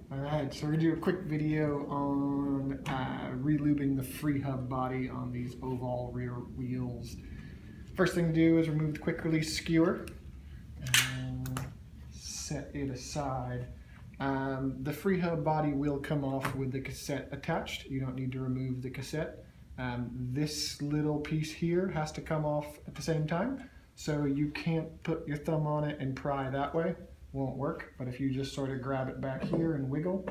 Alright, so we're going to do a quick video on re-lubing the Freehub body on these oval rear wheels. First thing to do is remove the quick release skewer and set it aside. The Freehub body will come off with the cassette attached. You don't need to remove the cassette. This little piece here has to come off at the same time, so you can't put your thumb on it and pry that way. Won't work, but if you just sort of grab it back here and wiggle,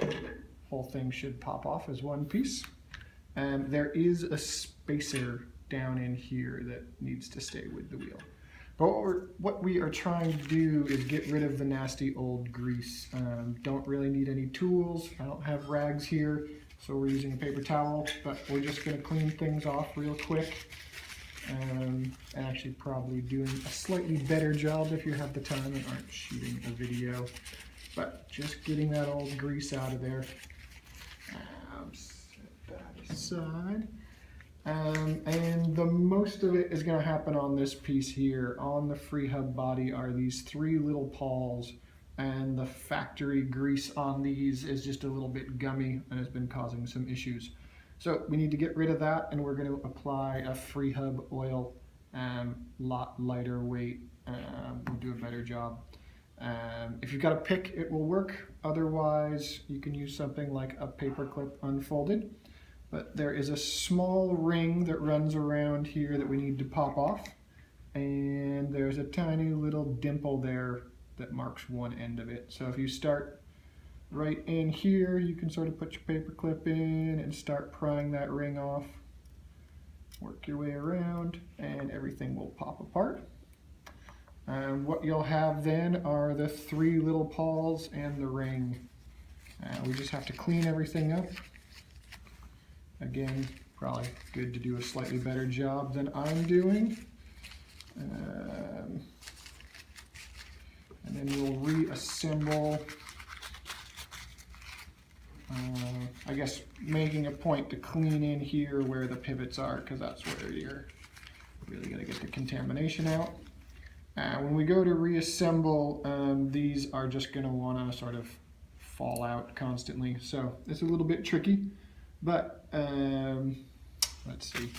whole thing should pop off as one piece. And there is a spacer down in here that needs to stay with the wheel. But what we are trying to do is get rid of the nasty old grease. Don't really need any tools. I don't have rags here, so we're using a paper towel, but we're just going to clean things off real quick. And actually probably doing a slightly better job if you have the time and aren't shooting a video. But just getting that old grease out of there. Set that aside. And the most of it is going to happen on this piece here. On the Freehub body are these three little pawls, and the factory grease on these is just a little bit gummy and has been causing some issues. So we need to get rid of that, and we're going to apply a Freehub oil, lot lighter weight. We'll do a better job. If you've got a pick, it will work. Otherwise, you can use something like a paper clip unfolded. But there is a small ring that runs around here that we need to pop off. And there's a tiny little dimple there that marks one end of it. So if you start right in here, you can sort of put your paper clip in and start prying that ring off. Work your way around and everything will pop apart. What you'll have then are the three little pawls and the ring. We just have to clean everything up. Again, probably good to do a slightly better job than I'm doing. And then we'll reassemble. I guess making a point to clean in here where the pivots are, because that's where you're really going to get the contamination out. When we go to reassemble, these are just going to want to sort of fall out constantly. So it's a little bit tricky, but let's see. You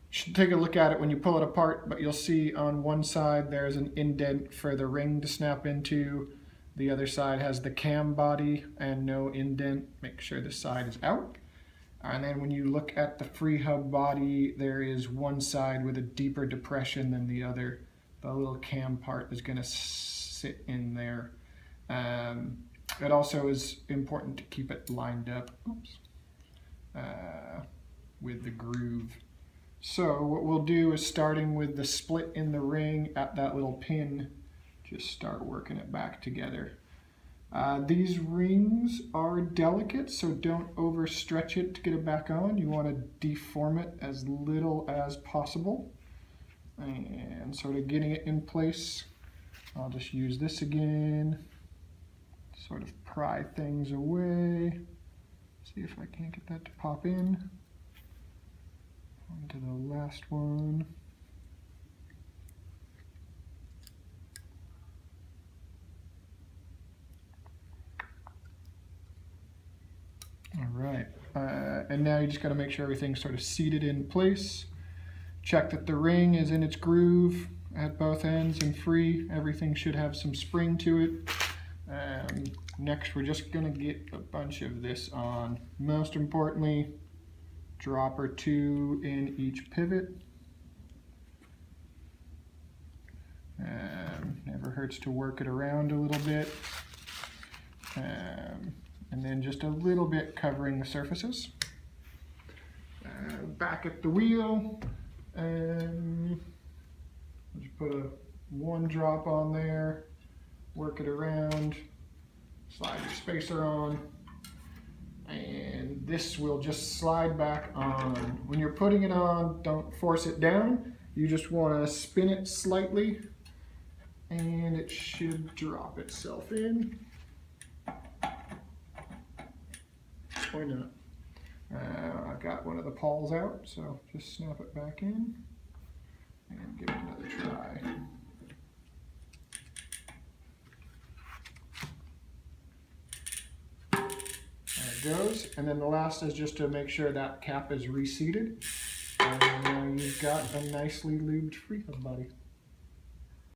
should take a look at it when you pull it apart, but you'll see on one side there's an indent for the ring to snap into. The other side has the cam body and no indent. Make sure the side is out. And then when you look at the Freehub body, there is one side with a deeper depression than the other. The little cam part is going to sit in there. It also is important to keep it lined up with the groove. So what we'll do is, starting with the split in the ring at that little pin, just start working it back together. These rings are delicate, so don't overstretch it to get it back on. You want to deform it as little as possible. And sort of getting it in place. I'll just use this again. Sort of pry things away. See if I can't get that to pop in. On to the last one. All right, and now you just got to make sure everything's sort of seated in place. Check that the ring is in its groove at both ends and free. Everything should have some spring to it. Next, we're just going to get a bunch of this on. Most importantly, drop or two in each pivot. Never hurts to work it around a little bit. And then just a little bit covering the surfaces. Back at the wheel, just put one drop on there, work it around, slide your spacer on, and this will just slide back on. When you're putting it on, don't force it down. You just want to spin it slightly, and it should drop itself in. Or not. I've got one of the pawls out, so just snap it back in and give it another try. goes. And then the last is just to make sure that cap is reseated. And you've got a nicely lubed Freehub body.